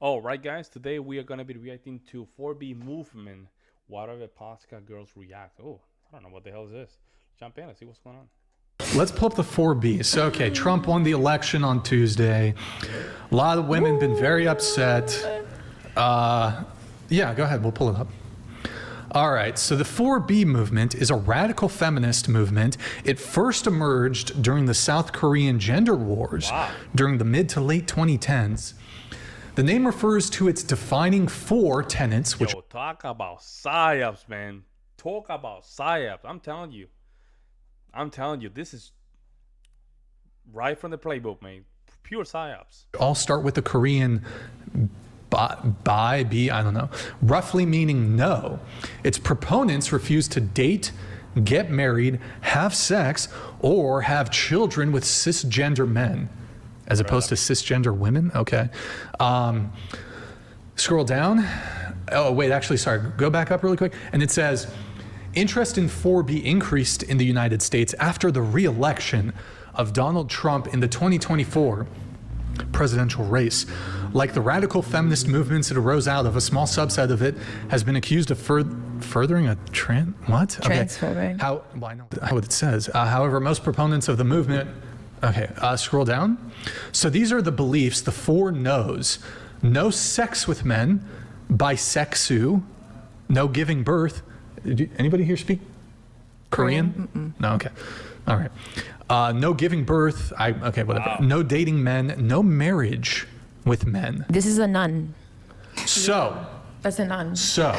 All right, guys. Today we are gonna be reacting to 4B movement. What are the podcast girls react? Oh, I don't know what the hell is this. Jump in and see what's going on. Let's pull up the 4Bs. So, okay, Trump won the election on Tuesday. A lot of women been very upset. Yeah, go ahead. We'll pull it up. All right, so the 4B movement is a radical feminist movement. It first emerged during the South Korean gender wars during the mid to late 2010s. The name refers to its defining four tenets, which... Yo, talk about psyops, man. Talk about psyops. I'm telling you, this is right from the playbook, man. Pure psyops. all start with the Korean I don't know, roughly meaning no. Its proponents refuse to date, get married, have sex, or have children with cisgender men, as opposed to cisgender women. Okay. Scroll down. Oh, wait, actually, sorry. Go back up really quick. And it says, interest in 4B increased in the United States after the re-election of Donald Trump in the 2024 presidential race. Like the radical feminist movements it arose out of, a small subset of it has been accused of furthering a Transphobing. How? Well, I know what it says. However, most proponents of the movement. Okay, scroll down. So these are the beliefs, the four no's: no sex with men, bisexu, no giving birth. Anybody here speak Korean? No. Okay. All right. No giving birth. Okay, whatever. Wow. No dating men. No marriage with men. This is a nun. So. That's a nun. So.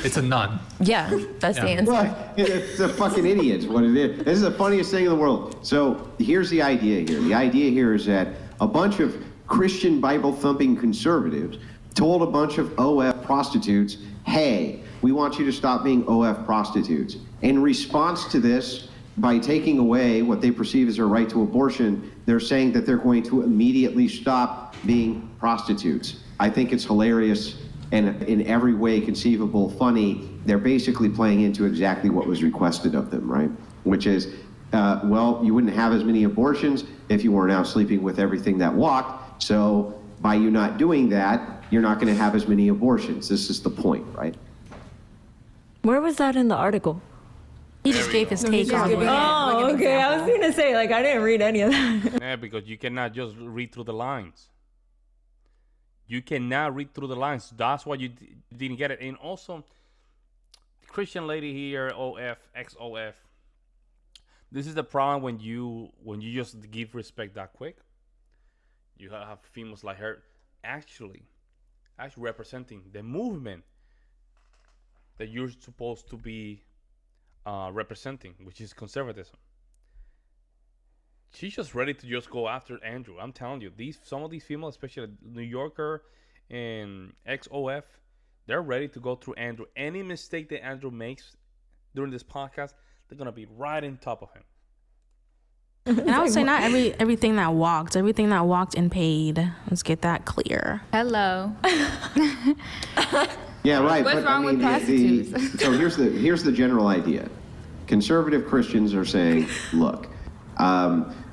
It's a nun. Yeah, that's the answer. Well, it's a fucking idiot, what it is. This is the funniest thing in the world. So here's the idea here. The idea here is that a bunch of Christian Bible-thumping conservatives told a bunch of OF prostitutes, hey, we want you to stop being OF prostitutes. In response to this, by taking away what they perceive as their right to abortion, they're saying that they're going to immediately stop being prostitutes. I think it's hilarious and in every way conceivable funny. They're basically playing into exactly what was requested of them, right? Which is, well, you wouldn't have as many abortions if you weren't out sleeping with everything that walked. So by you not doing that, you're not going to have as many abortions. This is the point, right? Where was that in the article? He just gave his take on it. Oh, okay. I was going to say, like, I didn't read any of that. Yeah, because you cannot just read through the lines. You cannot read through the lines. That's why you didn't get it. And also, Christian lady here, OF, XOF. This is the problem when you just give respect that quick. You have females like her actually representing the movement that you're supposed to be representing, which is conservatism. She's just ready to just go after Andrew. I'm telling you, some of these females, especially New Yorker and XOF, they're ready to go through Andrew. Any mistake that Andrew makes during this podcast, they're gonna be right on top of him. And I would say not everything that walked and paid. Let's get that clear. Hello. Yeah, right. What's wrong with prostitutes? So here's the general idea. Conservative Christians are saying, look,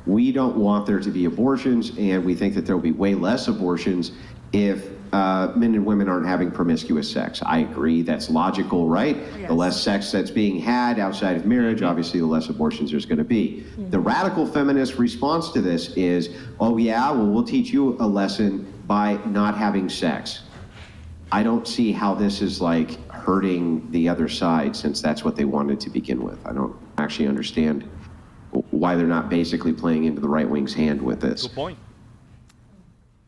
we don't want there to be abortions, and we think that there will be way less abortions if men and women aren't having promiscuous sex. I agree. That's logical, right? Yes. The less sex that's being had outside of marriage, obviously, the less abortions there's going to be. Mm-hmm. The radical feminist response to this is, oh, yeah, well, we'll teach you a lesson by not having sex. I don't see how this is like hurting the other side, since that's what they wanted to begin with. I don't actually understand why they're not basically playing into the right wing's hand with this. Good point.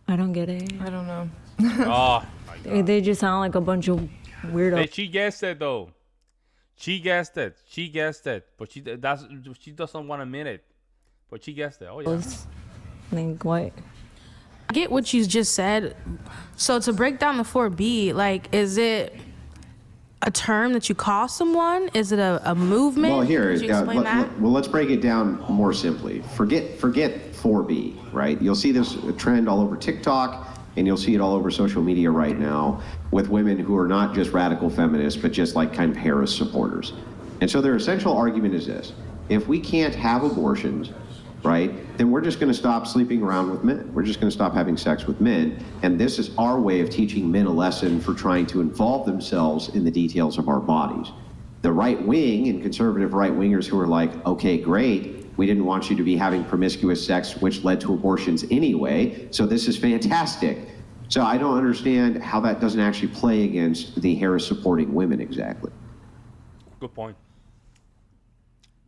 I don't get it. I don't know. Oh, my God. They just sound like a bunch of weirdos. She guessed it though. She guessed it. But she doesn't want to admit it. But she guessed it. Oh yeah. Like what? I get what you just said. So to break down the 4B, like, is it a term that you call someone? Is it a movement? Well, here, Could you explain that? well, let's break it down more simply. Forget 4B, right? You'll see this trend all over TikTok, and you'll see it all over social media right now with women who are not just radical feminists, but just like kind of Harris supporters. And so their essential argument is this: if we can't have abortions, right, then we're just going to stop sleeping around with men. We're just going to stop having sex with men. And this is our way of teaching men a lesson for trying to involve themselves in the details of our bodies. The right wing and conservative right wingers who are like, okay, great, we didn't want you to be having promiscuous sex, which led to abortions anyway, so this is fantastic. So I don't understand how that doesn't actually play against the Harris-supporting women exactly. Good point.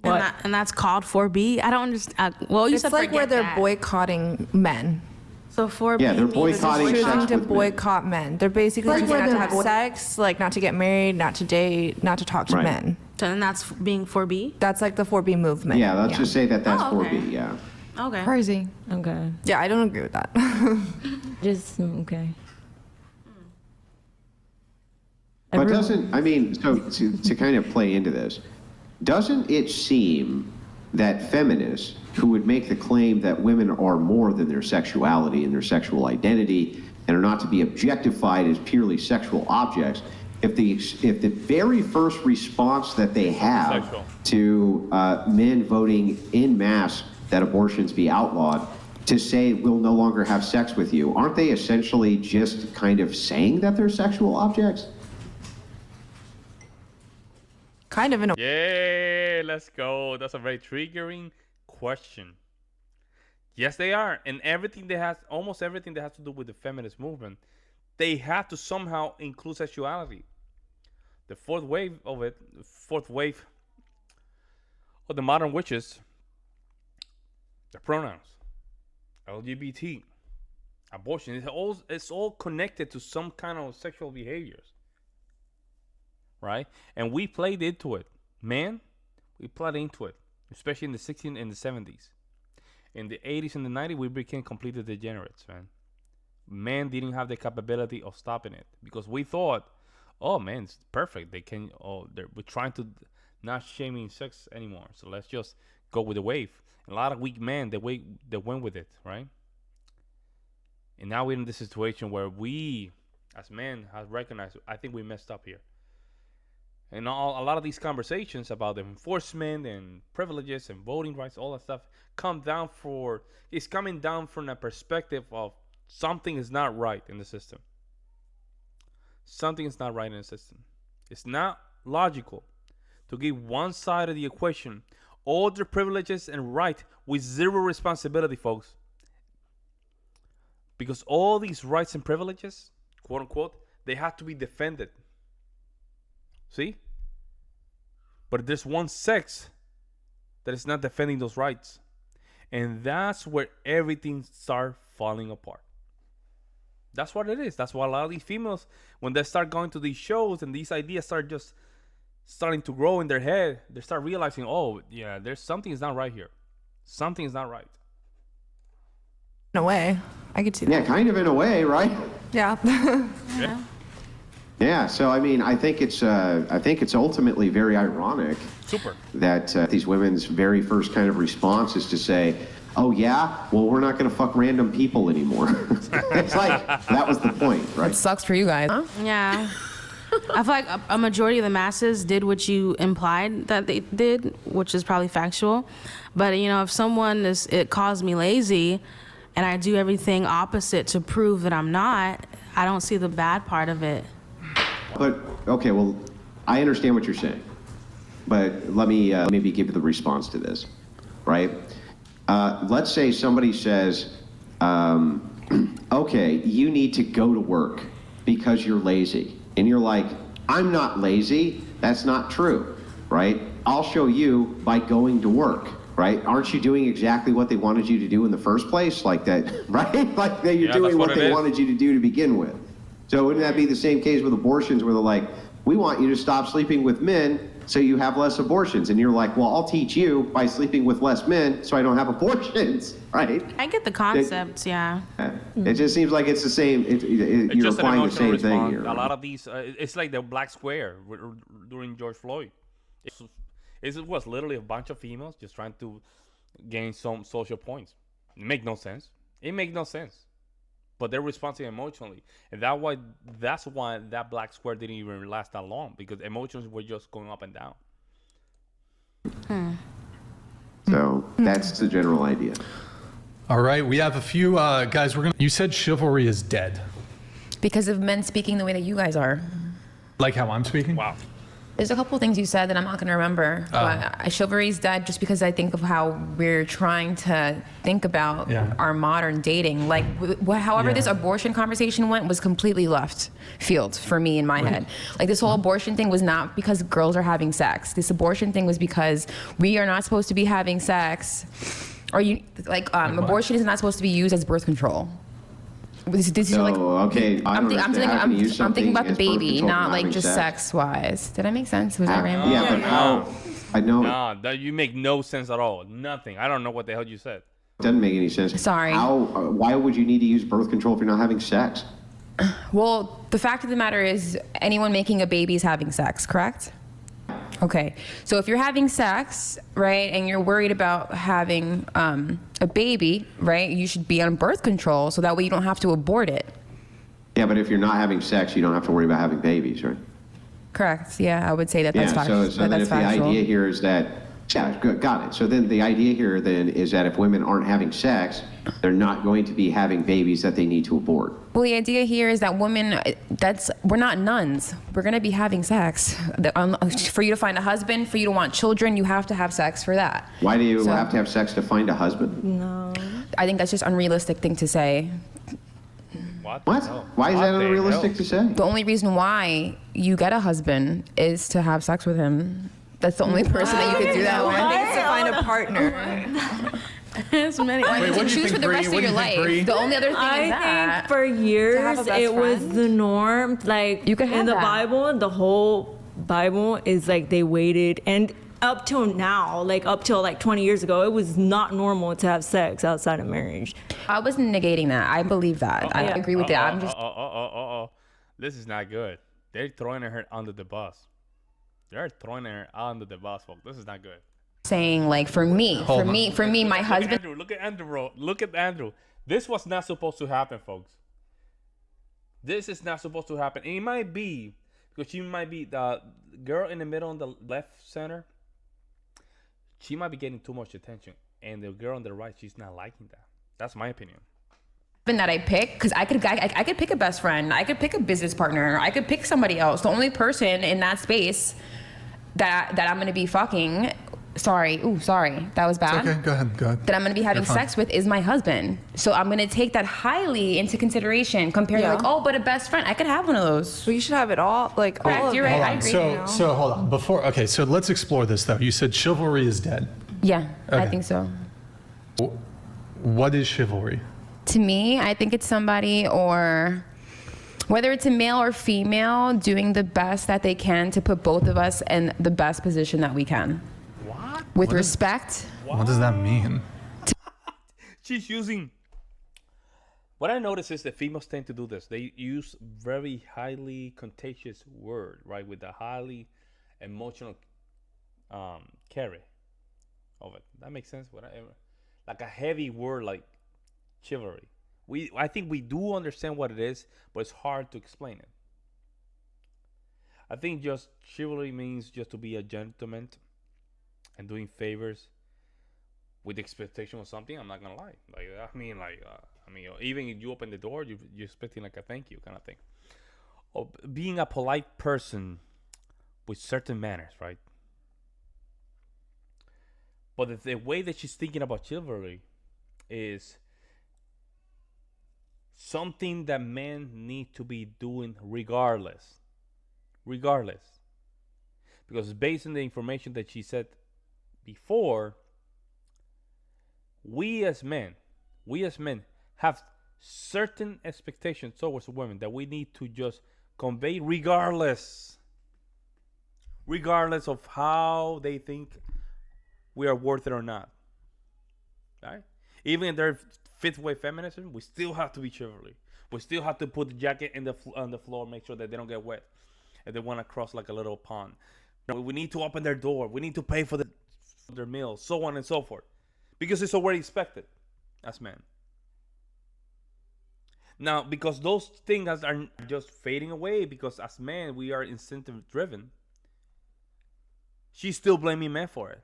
And that's called 4B. I don't understand. Well, you It's said like where forget they're that. boycotting men. So 4B Yeah, they're means boycotting Choosing sex to with men. boycott men. They're basically Like choosing where not to they're have sex, like not to get married, not to date, not to talk to Right. men. And that's being 4B? That's like the 4B movement. Yeah, let's just say that that's Oh, okay. 4B, yeah. Okay. Crazy. Okay. Yeah, I don't agree with that. Just okay. But doesn't, I mean, so to kind of play into this, doesn't it seem that feminists who would make the claim that women are more than their sexuality and their sexual identity and are not to be objectified as purely sexual objects, if the very first response that they have Sexual. to men voting in mass that abortions be outlawed to say we'll no longer have sex with you, aren't they essentially just kind of saying that they're sexual objects? Kind of in a Yeah, let's go. That's a very triggering question. Yes, they are. And almost everything that has to do with the feminist movement, they have to somehow include sexuality. The fourth wave of the modern witches, the pronouns, LGBT, abortion, it's all connected to some kind of sexual behaviors. Right? And we played into it. Man, we played into it. Especially in the 60s and the 70s. In the 80s and the 90s, we became completely degenerates, man. Man didn't have the capability of stopping it. Because we thought, oh, man, it's perfect. We're trying to not shaming sex anymore. So let's just go with the wave. A lot of weak men, they went with it, right? And now we're in this situation where we, as men, have recognized, I think we messed up here. And a lot of these conversations about the enforcement and privileges and voting rights, all that stuff, is coming down from a perspective of something is not right in the system. Something is not right in the system. It's not logical to give one side of the equation all the privileges and right with zero responsibility, folks. Because all these rights and privileges, quote unquote, they have to be defended. See? But there's one sex that is not defending those rights. And that's where everything starts falling apart. That's what it is. That's why a lot of these females, when they start going to these shows and these ideas start just starting to grow in their head, they start realizing, oh, yeah, there's something is not right here. Something is not right. in a way. I could see that. Yeah, kind of in a way, right? Yeah. Yeah. Yeah, so I mean, I think it's ultimately very ironic Super. that these women's very first kind of response is to say, "Oh yeah, well we're not going to fuck random people anymore." It's like that was the point, right? It sucks for you guys. Huh? Yeah. I feel like a majority of the masses did what you implied that they did, which is probably factual. But, if it calls me lazy and I do everything opposite to prove that I'm not, I don't see the bad part of it. But okay, well, I understand what you're saying, but let me maybe give you the response to this, right? Let's say somebody says, "Okay, you need to go to work because you're lazy," and you're like, "I'm not lazy. That's not true, right? I'll show you by going to work." Right? Aren't you doing exactly what they wanted you to do in the first place? Like that, right? Like that you're doing what they wanted you to do to begin with. So wouldn't that be the same case with abortions where they're like, we want you to stop sleeping with men so you have less abortions. And you're like, well, I'll teach you by sleeping with less men so I don't have abortions, right? I get the concept, yeah. It just seems like it's the same, It's you're just an applying the emotional same thing response. here. A lot of these, it's like the black square during George Floyd. It was literally a bunch of females just trying to gain some social points. It makes no sense. But they're responding emotionally, and that's why that black square didn't even last that long, because emotions were just going up and down. So That's the general idea. All right, we have a few guys. You said chivalry is dead. Because of men speaking the way that you guys are. Like how I'm speaking? Wow. There's a couple things you said that I'm not going to remember. But chivalry's dead just because I think of how we're trying to think about our modern dating. Like, however this abortion conversation went was completely left field for me in my head. Like, this whole abortion thing was not because girls are having sex. This abortion thing was because we are not supposed to be having sex. Or abortion is not supposed to be used as birth control. This is like, okay. I'm thinking about the baby, not like just sex-wise. Did I make sense? Was I rambling? Yeah, but how? I know. Nah, you make no sense at all. Nothing. I don't know what the hell you said. It doesn't make any sense. Sorry. Why would you need to use birth control if you're not having sex? Well, the fact of the matter is, anyone making a baby is having sex, correct? Okay, so if you're having sex, right, and you're worried about having a baby, right, you should be on birth control so that way you don't have to abort it. Yeah, but if you're not having sex, you don't have to worry about having babies, right? Correct, yeah, I would say that that's factual. So then if the idea here is that, got it. So then the idea here then is that if women aren't having sex, they're not going to be having babies that they need to abort. Well, the idea here is that women, we're not nuns. We're going to be having sex. For you to find a husband, for you to want children, you have to have sex for that. Why do you have to have sex to find a husband? No. I think that's just unrealistic thing to say. What? Why is that unrealistic to say? The only reason why you get a husband is to have sex with him. That's the only person that you could do that with. I think it's to find a partner. There's many. Well, you can choose for the rest of your life. The only other thing is I that. think for years it was the norm. Like You could have in the that. Bible, the whole Bible is like they waited, and up till now, like up till like 20 years ago, it was not normal to have sex outside of marriage. I wasn't negating that. I believe that. I agree with that. I'm just This is not good. They're throwing her under the bus. They're throwing her under the bus, folks. This is not good. saying, like, for me, my husband. Andrew, look at Andrew, bro. Look at Andrew. This was not supposed to happen, folks. This is not supposed to happen. And it might be because she might be the girl in the middle on the left center. She might be getting too much attention, and the girl on the right, she's not liking that. That's my opinion. That I pick, because I could pick a best friend, I could pick a business partner, I could pick somebody else. The only person in that space that I'm gonna be fucking, sorry, that was bad. It's okay, go ahead. That I'm gonna be having sex with is my husband. So I'm gonna take that highly into consideration compared to like, oh, but a best friend, I could have one of those. Well, you should have it all, like all of You're it. right, I agree. So hold on. So let's explore this though. You said chivalry is dead. Yeah, I Okay. think so. What is chivalry? To me, I think it's somebody, or whether it's a male or female, doing the best that they can to put both of us in the best position that we can. What? With respect. What does that mean? She's using. What I notice is that females tend to do this. They use very highly contagious word, right, with a highly emotional carry of it. That makes sense. Whatever, like a heavy word like chivalry. I think we do understand what it is, but it's hard to explain it. I think just chivalry means just to be a gentleman and doing favors with expectation of something. I'm not gonna lie. Even if you open the door, you're expecting like a thank you kind of thing. Or being a polite person with certain manners, right? But the way that she's thinking about chivalry is something that men need to be doing regardless. Because based on the information that she said before, we as men have certain expectations towards women that we need to just convey regardless of how they think we are worth it or not. Right? Even if they're fifth wave feminism, we still have to be chivalry. We still have to put the jacket on the floor, make sure that they don't get wet, and they want to cross like a little pond. We need to open their door. We need to pay for their meals, so on and so forth, because it's already expected as men. Now, because those things are just fading away, because as men we are incentive driven, she's still blaming men for it.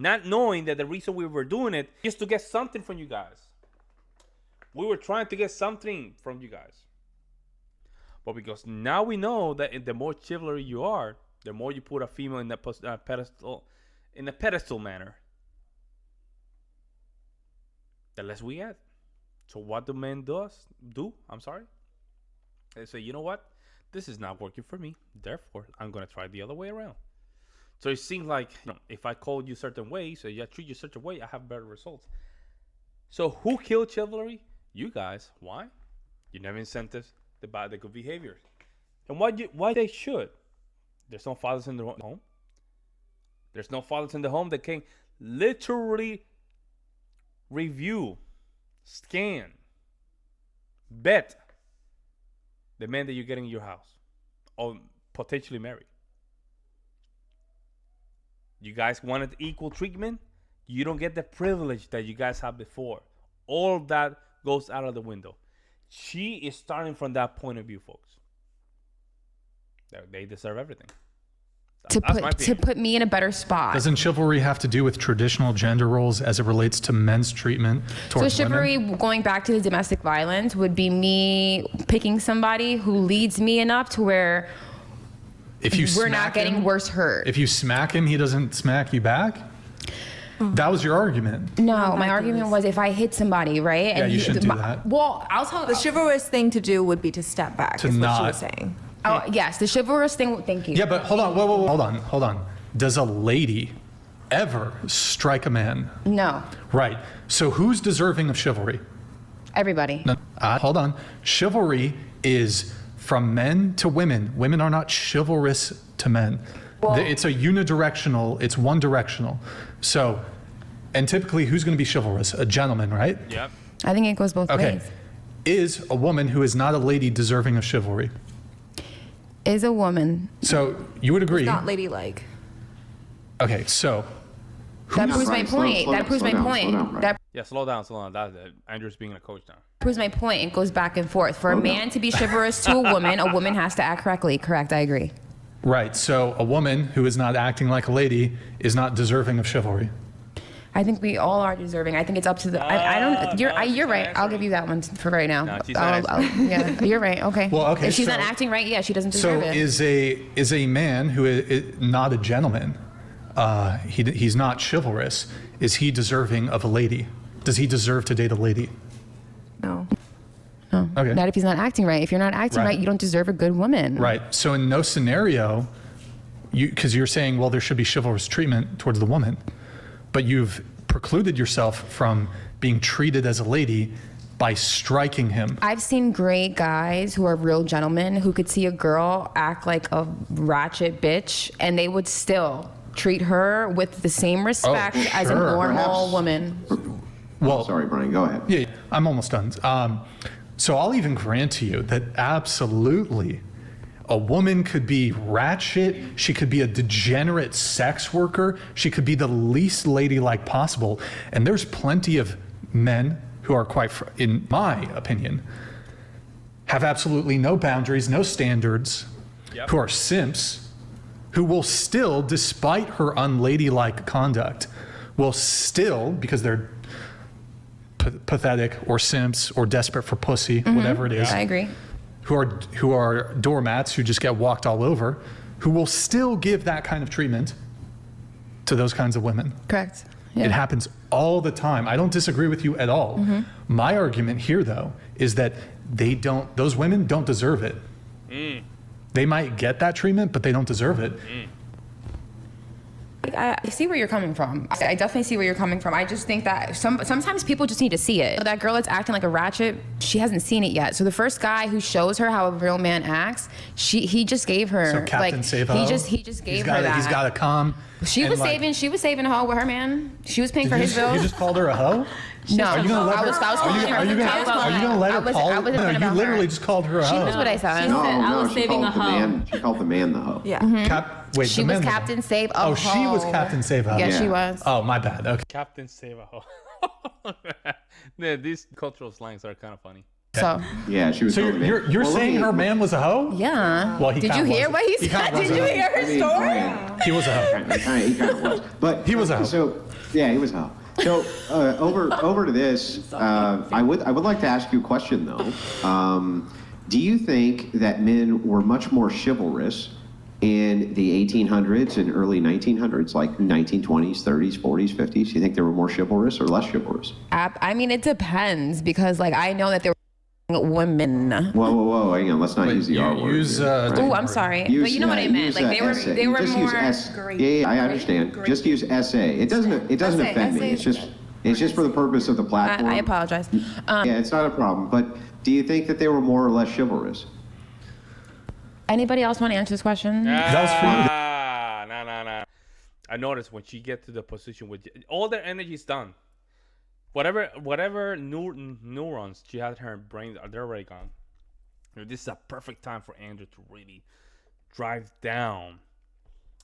not knowing that the reason we were doing it is to get something from you guys. We were trying to get something from you guys. But because now we know that the more chivalry you are, the more you put a female in the pedestal, in a pedestal manner, the less we get. So what do men do? I'm sorry. They say, you know what? This is not working for me. Therefore, I'm going to try the other way around. So it seems like if I call you certain ways, so I treat you such a way, I have better results. So who killed chivalry? You guys. Why? You never incentives the good behaviors. And why they should? There's no fathers in the home. There's no fathers in the home that can literally review, scan, bet the man that you're getting in your house or potentially marry. You guys wanted equal treatment. You don't get the privilege that you guys had before. All of that goes out of the window. She is starting from that point of view, folks. They deserve everything. To put me in a better spot. Doesn't chivalry have to do with traditional gender roles as it relates to men's treatment towards So chivalry, women? going back to the domestic violence, would be me picking somebody who leads me enough to where we're not getting worse hurt. If you smack him, he doesn't smack you back? That was your argument. No, my argument was if I hit somebody, right? Yeah, you shouldn't do that. Well, I'll tell The chivalrous thing to do would be to step back, To is what she not- was saying. Oh, yes, the chivalrous thing. Thank you. Yeah, but hold on. Whoa, hold on. Does a lady ever strike a man? No, Right. So who's deserving of chivalry? everybody. No, hold on. Chivalry is from men to women. Women are not chivalrous to men. Well- It's a unidirectional, it's one directional. So, and typically who's going to be chivalrous? A gentleman, right? Yep. I think it goes both Okay. ways. Is a woman who is not a lady deserving of chivalry? Is a woman. So you would agree? Not ladylike. Okay, so That proves my Brian, slow- point. slow That down, proves slow my down, point. slow down, Brian. That Yeah, slow down. Andrew's being a coach now. proves my point. It goes back and forth. For a Slow down. man to be chivalrous to a woman has to act correctly. Correct, I agree. right, so a woman who is not acting like a lady is not deserving of chivalry. I think we all are deserving. I think it's up to the. I don't. You're she's right. not I'll give you that one for right now. No, she's not Yeah, you're right. Okay. Well, okay, If she's not so- acting right, yeah, she doesn't So deserve it. is a man who is not a gentleman, he's not chivalrous, is he deserving of a lady? Does he deserve to date a lady? No. No, Okay. not if he's not acting right. If you're not acting Right. right, you don't deserve a good woman. Right. So in no scenario, because you're saying, well, there should be chivalrous treatment towards the woman, but you've precluded yourself from being treated as a lady by striking him. I've seen great guys who are real gentlemen who could see a girl act like a ratchet bitch and they would still treat her with the same respect as a sure. normal Perhaps- woman. Well, Sorry, Brian, go ahead. yeah, I'm almost done. So I'll even grant to you that absolutely a woman could be ratchet. She could be a degenerate sex worker. She could be the least ladylike possible. And there's plenty of men who are in my opinion, have absolutely no boundaries, no standards, who are simps, who will still, despite her unladylike conduct, will still, because they're pathetic or simps or desperate for pussy, whatever it is, I agree. who are doormats who just get walked all over, who will still give that kind of treatment to those kinds of women. Correct. Yeah. It happens all the time. I don't disagree with you at all. My argument here, though, is that those women don't deserve it. They might get that treatment, but they don't deserve it. I see where you're coming from. I definitely see where you're coming from. I just think that sometimes people just need to see it. That girl that's acting like a ratchet, she hasn't seen it yet. So the first guy who shows her how a real man acts, he just gave her So Captain Save-O, he just gave her that. He's got to come. She and, was like, saving a hoe with her man. She was paying for you his just, bills. you just called her a hoe? No, Are you gonna let I her? was Are calling you her. are you gonna let her call? I wasn't No, talking you about literally her. just called her a She hoe. knows what I said. No, I was she saving called a the hoe. man. She called the man the hoe. Yeah. Wait, She the was men- Captain Save a Oh, she was hoe. Captain Save a. Yeah, she Yeah. was. Oh, my bad. Okay. Captain Save a Hoe. Yeah, these cultural slangs are kind of funny. So Yeah, she was. So totally you're Well, saying let me- her man was a hoe? yeah. Well, he Did you kinda hear was. what he He kinda said? was Did a you hoe. hear her I mean, story? He was a hoe. He kind of was, but He was a hoe. So yeah, he was a hoe. So over to this, I would like to ask you a question though. Do you think that men were much more chivalrous in the 1800s and early 1900s, like 1920s, 30s, 40s, 50s? Do you think they were more chivalrous or less chivalrous? I mean, it depends because, like, I know that there were women. Whoa! Hang on, let's not use the R word. Use. Oh, I'm sorry, but you know what I meant. Like, essay. they were Just more. Yeah, I understand. Just use essay. It doesn't offend me. It's just for the purpose of the platform. I apologize. Yeah, it's not a problem. But do you think that they were more or less chivalrous? Anybody else want to answer this question? That was for you. Nah. I noticed when she gets to the position with all their energy is done. Whatever neurons she had in her brain, they're already gone. This is a perfect time for Andrew to really drive down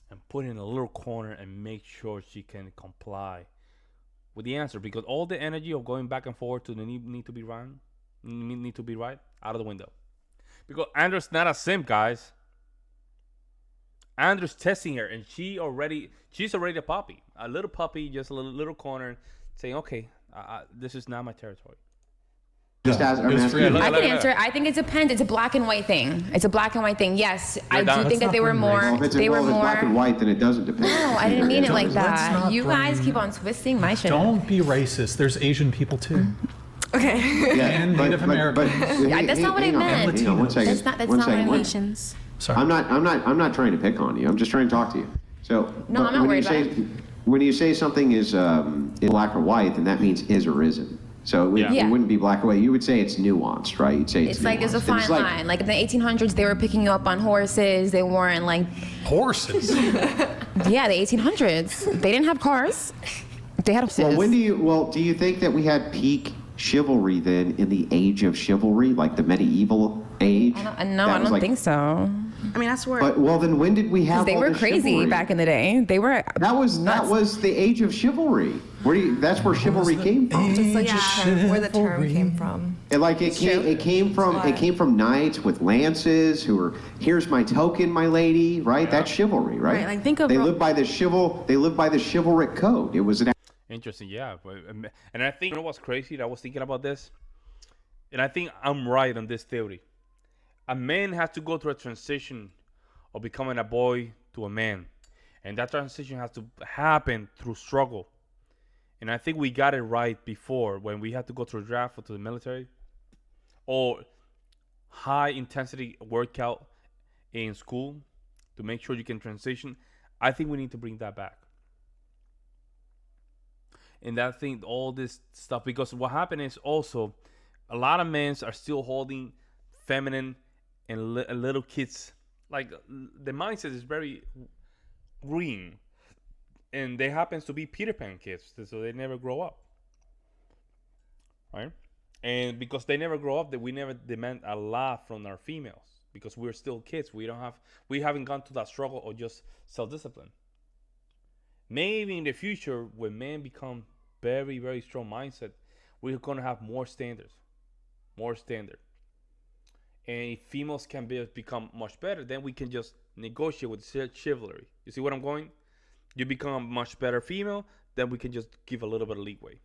and put in a little corner and make sure she can comply with the answer, because all the energy of going back and forth to the need to be right out of the window. Because Andrew's not a simp, guys. Andrew's testing her, and she's already a puppy, a little puppy, just a little corner, saying, "Okay, this is not my territory." Just ask. I'm It was asking for you. you. I can answer. I think it depends. It's a black and white thing. Yes, I done. do think that they were more. Well, if it's They were black and more. white, then it doesn't depend. No, I didn't mean it like Let's that. not You guys bring- keep on twisting my shit. Don't be racist. There's Asian people too. Okay. Yeah, And Native Americans. That's not what I meant. Hang on, one second. That's not One what I second. meant. Nations. Sorry. I'm not trying to pick on you. I'm just trying to talk to you. So, No, but I'm not when worried you say, when you say something is in black or white, then that means is or isn't. So Yeah. it wouldn't be black or white. You would say it's nuanced, right? You'd say It's like there's a nuanced. fine It's like- line. Like in the 1800s, they were picking you up on horses. They weren't like, Horses. yeah, the 1800s. They didn't have cars. They had horses. Well, do you think that we had peak chivalry then in the age of chivalry, like the medieval age? I don't think so. I mean, that's where. But well, then when did we have? They all were this crazy chivalry? back in the day. They were. That was the age of chivalry. That's where chivalry came from. Just like where the term came from. It came from knights with lances who were, here's my token, my lady, right? That's chivalry, right? Right, like, think of they Ro- live by the chivalric code. It was an Interesting, yeah. And I think, you know what's crazy that I was thinking about this? And I think I'm right on this theory. A man has to go through a transition of becoming a boy to a man. And that transition has to happen through struggle. And I think we got it right before when we had to go through a draft or to the military or high intensity workout in school to make sure you can transition. I think we need to bring that back. And that thing, all this stuff, because what happened is also a lot of men are still holding feminine and little kids. Like the mindset is very green, and they happens to be Peter Pan kids, so they never grow up, right? And because they never grow up, that we never demand a lot from our females because we're still kids. We haven't gone to that struggle or just self-discipline. Maybe in the future, when men become very, very strong mindset, we're gonna have more standards. And if females can become much better, then we can just negotiate with chivalry. You see what I'm going? You become a much better female, then we can just give a little bit of leeway.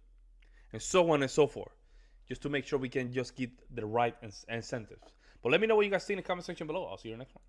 And so on and so forth. Just to make sure we can just get the right incentives. But let me know what you guys think in the comment section below. I'll see you in the next one.